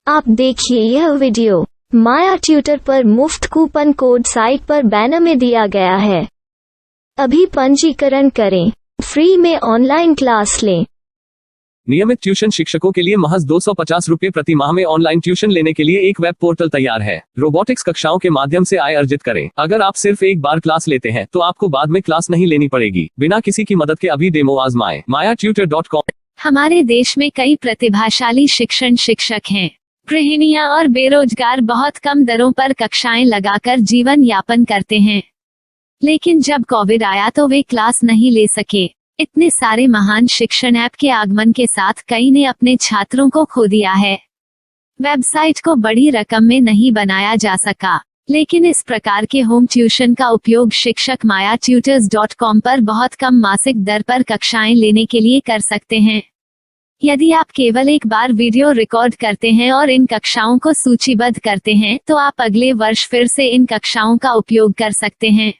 आप देखिए यह वीडियो माया ट्यूटर पर मुफ्त कूपन कोड साइट पर बैनर में दिया गया है। अभी पंजीकरण करें, फ्री में ऑनलाइन क्लास लें। नियमित ट्यूशन शिक्षकों के लिए महज 250 रुपये प्रति माह में ऑनलाइन ट्यूशन लेने के लिए एक वेब पोर्टल तैयार है। रोबोटिक्स कक्षाओं के माध्यम से आय अर्जित करें। अगर आप सिर्फ एक बार क्लास लेते हैं तो आपको बाद में क्लास नहीं लेनी पड़ेगी। बिना किसी की मदद के अभी डेमो आजमाएं। mayatutor.com। हमारे देश में कई प्रतिभाशाली शिक्षक हैं। गृहिणियां और बेरोजगार बहुत कम दरों पर कक्षाएं लगाकर जीवन यापन करते हैं, लेकिन जब कोविड आया तो वे क्लास नहीं ले सके। इतने सारे महान शिक्षण ऐप के आगमन के साथ कई ने अपने छात्रों को खो दिया है। वेबसाइट को बड़ी रकम में नहीं बनाया जा सका, लेकिन इस प्रकार के होम ट्यूशन का उपयोग शिक्षक mayatutors.com पर बहुत कम मासिक दर पर कक्षाएं लेने के लिए कर सकते हैं। यदि आप केवल एक बार वीडियो रिकॉर्ड करते हैं और इन कक्षाओं को सूचीबद्ध करते हैं तो आप अगले वर्ष फिर से इन कक्षाओं का उपयोग कर सकते हैं।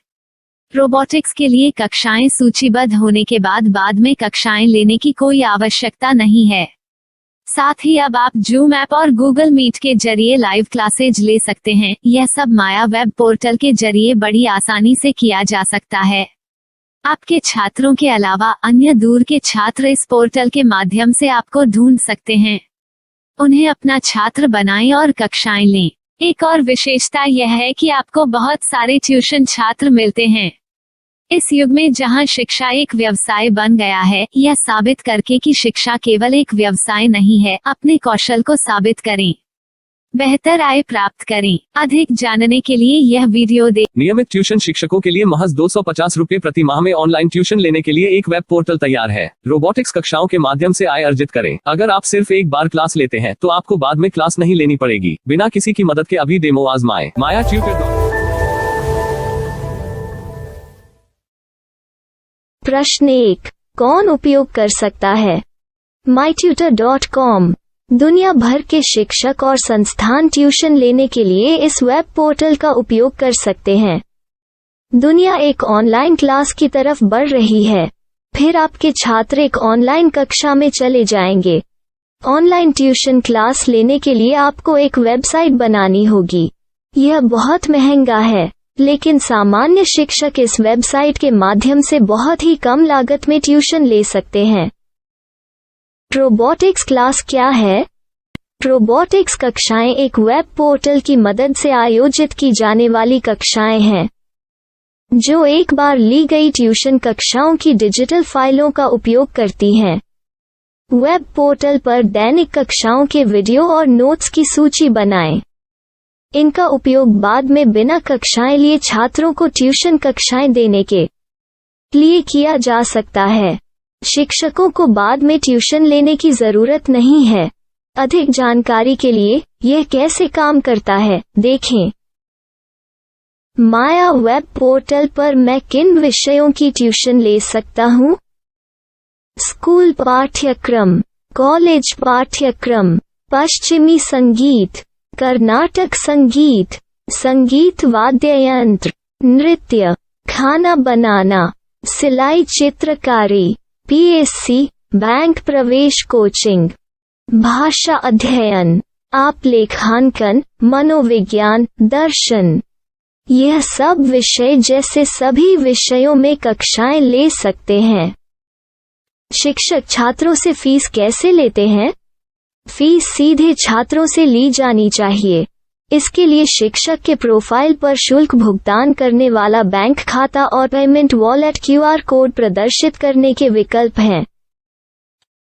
रोबोटिक्स के लिए कक्षाएं सूचीबद्ध होने के बाद में कक्षाएं लेने की कोई आवश्यकता नहीं है। साथ ही अब आप जूम ऐप और गूगल मीट के जरिए लाइव क्लासेज ले सकते हैं। यह सब माया वेब पोर्टल के जरिए बड़ी आसानी से किया जा सकता है। आपके छात्रों के अलावा अन्य दूर के छात्र इस पोर्टल के माध्यम से आपको ढूंढ सकते हैं। उन्हें अपना छात्र बनाएं और कक्षाएं लें। एक और विशेषता यह है कि आपको बहुत सारे ट्यूशन छात्र मिलते हैं। इस युग में जहां शिक्षा एक व्यवसाय बन गया है, यह साबित करके कि शिक्षा केवल एक व्यवसाय नहीं है, अपने कौशल को साबित करें, बेहतर आय प्राप्त करें। अधिक जानने के लिए यह वीडियो देखें। नियमित ट्यूशन शिक्षकों के लिए महज 250 रुपये प्रति माह में ऑनलाइन ट्यूशन लेने के लिए एक वेब पोर्टल तैयार है। रोबोटिक्स कक्षाओं के माध्यम से आय अर्जित करें। अगर आप सिर्फ एक बार क्लास लेते हैं तो आपको बाद में क्लास नहीं लेनी पड़ेगी। बिना किसी की मदद के अभी डेमो आजमाएं। mayatutor.com। प्रश्न 1, कौन उपयोग कर सकता है? mytutor.com दुनिया भर के शिक्षक और संस्थान ट्यूशन लेने के लिए इस वेब पोर्टल का उपयोग कर सकते हैं। दुनिया एक ऑनलाइन क्लास की तरफ बढ़ रही है। फिर आपके छात्र एक ऑनलाइन कक्षा में चले जाएंगे। ऑनलाइन ट्यूशन क्लास लेने के लिए आपको एक वेबसाइट बनानी होगी। यह बहुत महंगा है, लेकिन सामान्य शिक्षक इस वेबसाइट के माध्यम से बहुत ही कम लागत में ट्यूशन ले सकते हैं। रोबोटिक्स क्लास क्या है? रोबोटिक्स कक्षाएं एक वेब पोर्टल की मदद से आयोजित की जाने वाली कक्षाएं हैं, जो एक बार ली गई ट्यूशन कक्षाओं की डिजिटल फाइलों का उपयोग करती हैं। वेब पोर्टल पर दैनिक कक्षाओं के वीडियो और नोट्स की सूची बनाएं। इनका उपयोग बाद में बिना कक्षाएं लिए छात्रों को ट्यूशन कक्षाएं देने के लिए किया जा सकता है। शिक्षकों को बाद में ट्यूशन लेने की जरूरत नहीं है। अधिक जानकारी के लिए यह कैसे काम करता है, देखें। माया वेब पोर्टल पर मैं किन विषयों की ट्यूशन ले सकता हूँ? स्कूल पाठ्यक्रम, कॉलेज पाठ्यक्रम, पश्चिमी संगीत, कर्नाटक संगीत, संगीत वाद्य यंत्र, नृत्य, खाना बनाना, सिलाई चित्रकारी, PSC, बैंक प्रवेश कोचिंग, भाषा अध्ययन, आप लेखांकन, मनोविज्ञान, दर्शन। यह सब विषय जैसे सभी विषयों में कक्षाएं ले सकते हैं। शिक्षक छात्रों से फीस कैसे लेते हैं? फीस सीधे छात्रों से ली जानी चाहिए। इसके लिए शिक्षक के प्रोफाइल पर शुल्क भुगतान करने वाला बैंक खाता और पेमेंट वॉलेट QR कोड प्रदर्शित करने के विकल्प हैं।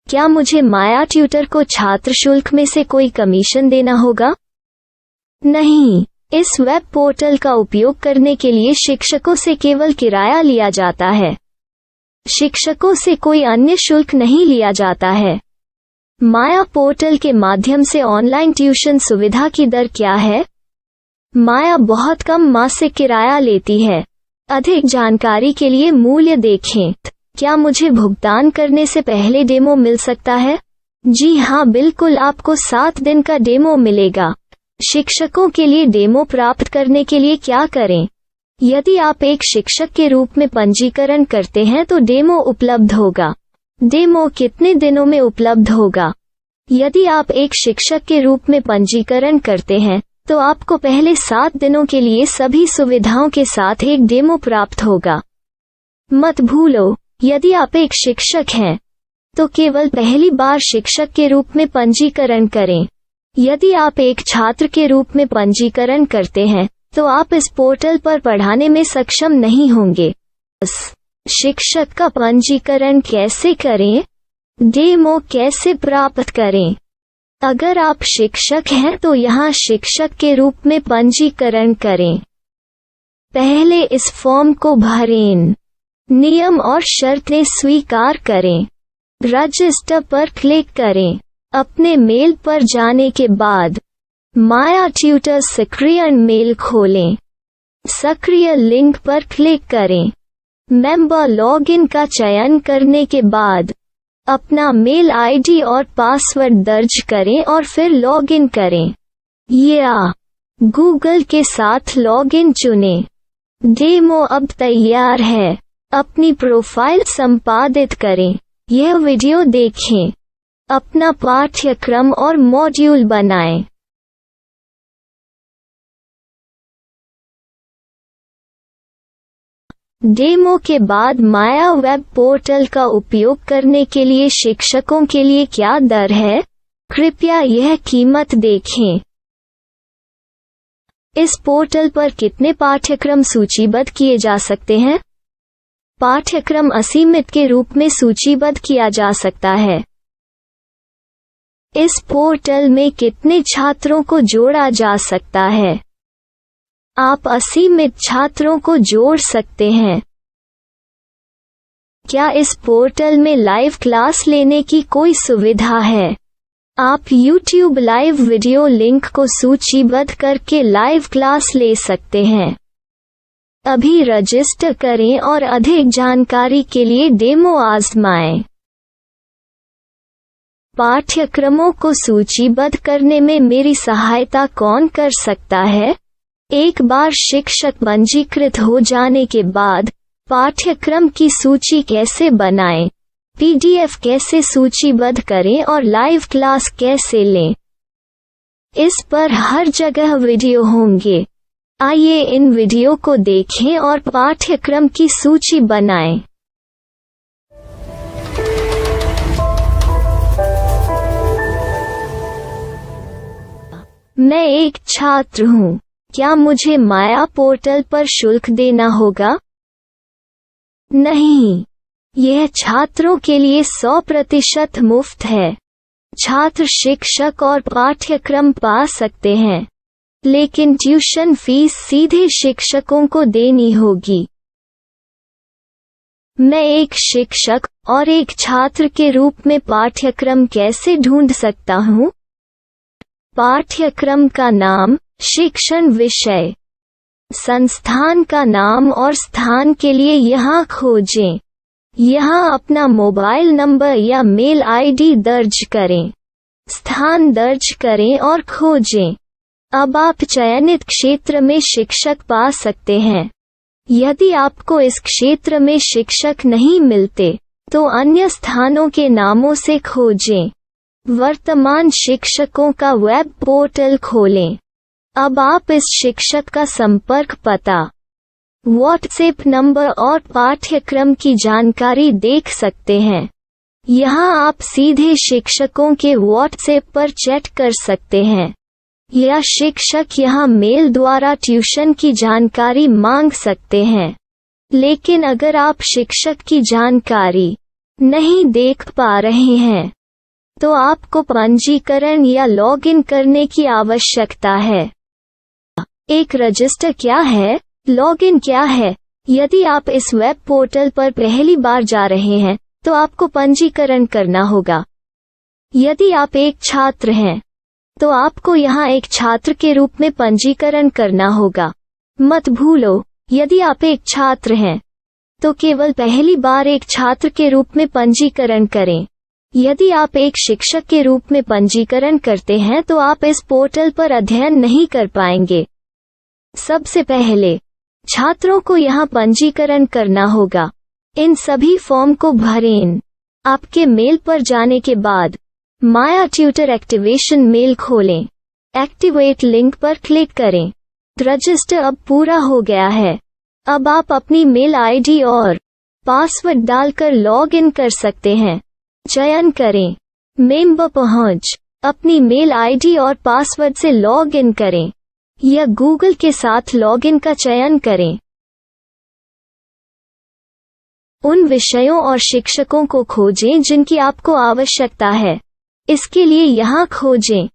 क्या मुझे माया ट्यूटर को छात्र शुल्क में से कोई कमीशन देना होगा? नहीं, इस वेब पोर्टल का उपयोग करने के लिए शिक्षकों से केवल किराया लिया जाता है। शिक्षकों से कोई अन्य शुल्क नहीं लिया जाता है। माया पोर्टल के माध्यम से ऑनलाइन ट्यूशन सुविधा की दर क्या है? माया बहुत कम मासिक किराया लेती है। अधिक जानकारी के लिए मूल्य देखें। क्या मुझे भुगतान करने से पहले डेमो मिल सकता है? जी हाँ, बिल्कुल, आपको 7 दिन का डेमो मिलेगा। शिक्षकों के लिए डेमो प्राप्त करने के लिए क्या करें? यदि आप एक शिक्षक के रूप में पंजीकरण करते हैं तो डेमो उपलब्ध होगा। डेमो कितने दिनों में उपलब्ध होगा? यदि आप एक शिक्षक के रूप में पंजीकरण करते हैं तो आपको पहले 7 दिनों के लिए सभी सुविधाओं के साथ एक डेमो प्राप्त होगा। मत भूलो, यदि आप एक शिक्षक हैं तो केवल पहली बार शिक्षक के रूप में पंजीकरण करें। यदि आप एक छात्र के रूप में पंजीकरण करते हैं तो आप इस पोर्टल पर पढ़ाने में सक्षम नहीं होंगे। शिक्षक का पंजीकरण कैसे करें? डेमो कैसे प्राप्त करें? अगर आप शिक्षक हैं तो यहाँ शिक्षक के रूप में पंजीकरण करें। पहले इस फॉर्म को भरें। नियम और शर्तें स्वीकार करें। रजिस्टर पर क्लिक करें। अपने मेल पर जाने के बाद माया ट्यूटर सक्रिय मेल खोलें। सक्रिय लिंक पर क्लिक करें। मेंबर लॉगिन का चयन करने के बाद अपना मेल आईडी और पासवर्ड दर्ज करें और फिर लॉगिन करें या गूगल के साथ लॉगिन चुनें। डेमो अब तैयार है। अपनी प्रोफाइल संपादित करें। यह वीडियो देखें। अपना पाठ्यक्रम और मॉड्यूल बनाएं। डेमो के बाद माया वेब पोर्टल का उपयोग करने के लिए शिक्षकों के लिए क्या दर है? कृपया यह कीमत देखें। इस पोर्टल पर कितने पाठ्यक्रम सूचीबद्ध किए जा सकते हैं? पाठ्यक्रम असीमित के रूप में सूचीबद्ध किया जा सकता है। इस पोर्टल में कितने छात्रों को जोड़ा जा सकता है? आप असीमित छात्रों को जोड़ सकते हैं। क्या इस पोर्टल में लाइव क्लास लेने की कोई सुविधा है? आप YouTube लाइव वीडियो लिंक को सूचीबद्ध करके लाइव क्लास ले सकते हैं। अभी रजिस्टर करें और अधिक जानकारी के लिए डेमो आजमाएं। पाठ्यक्रमों को सूचीबद्ध करने में मेरी सहायता कौन कर सकता है? एक बार शिक्षक पंजीकृत हो जाने के बाद पाठ्यक्रम की सूची कैसे बनाएं, PDF कैसे सूचीबद्ध करें और लाइव क्लास कैसे लें, इस पर हर जगह वीडियो होंगे। आइए इन वीडियो को देखें और पाठ्यक्रम की सूची बनाएं। मैं एक छात्र हूँ। क्या मुझे माया पोर्टल पर शुल्क देना होगा? नहीं, यह छात्रों के लिए 100% मुफ्त है। छात्र शिक्षक और पाठ्यक्रम पा सकते हैं, लेकिन ट्यूशन फीस सीधे शिक्षकों को देनी होगी। मैं एक शिक्षक और एक छात्र के रूप में पाठ्यक्रम कैसे ढूंढ सकता हूँ? पाठ्यक्रम का नाम, शिक्षण विषय, संस्थान का नाम और स्थान के लिए यहाँ खोजें। यहाँ अपना मोबाइल नंबर या मेल आईडी दर्ज करें। स्थान दर्ज करें और खोजें। अब आप चयनित क्षेत्र में शिक्षक पा सकते हैं। यदि आपको इस क्षेत्र में शिक्षक नहीं मिलते तो अन्य स्थानों के नामों से खोजें। वर्तमान शिक्षकों का वेब पोर्टल खोलें। अब आप इस शिक्षक का संपर्क पता, व्हाट्सएप नंबर और पाठ्यक्रम की जानकारी देख सकते हैं। यहाँ आप सीधे शिक्षकों के व्हाट्सएप पर चैट कर सकते हैं या शिक्षक यहाँ मेल द्वारा ट्यूशन की जानकारी मांग सकते हैं। लेकिन अगर आप शिक्षक की जानकारी नहीं देख पा रहे हैं तो आपको पंजीकरण या लॉगिन करने की आवश्यकता है। एक रजिस्टर क्या है? लॉगिन क्या है? यदि आप इस वेब पोर्टल पर पहली बार जा रहे हैं तो आपको पंजीकरण करना होगा। यदि आप एक छात्र हैं तो आपको यहाँ एक छात्र के रूप में पंजीकरण करना होगा। मत भूलो, यदि आप एक छात्र हैं तो केवल पहली बार एक छात्र के रूप में पंजीकरण करें। यदि आप एक शिक्षक के रूप में पंजीकरण करते हैं तो आप इस पोर्टल पर अध्ययन नहीं कर पाएंगे। सबसे पहले छात्रों को यहाँ पंजीकरण करना होगा। इन सभी फॉर्म को भरें। आपके मेल पर जाने के बाद माया ट्यूटर एक्टिवेशन मेल खोलें। एक्टिवेट लिंक पर क्लिक करें। रजिस्टर अब पूरा हो गया है। अब आप अपनी मेल आईडी और पासवर्ड डालकर लॉग इन कर सकते हैं। चयन करें मेंबर पहुंच। अपनी मेल आईडी और पासवर्ड से लॉग इन करें या गूगल के साथ लॉग इन का चयन करें। उन विषयों और शिक्षकों को खोजें जिनकी आपको आवश्यकता है। इसके लिए यहाँ खोजें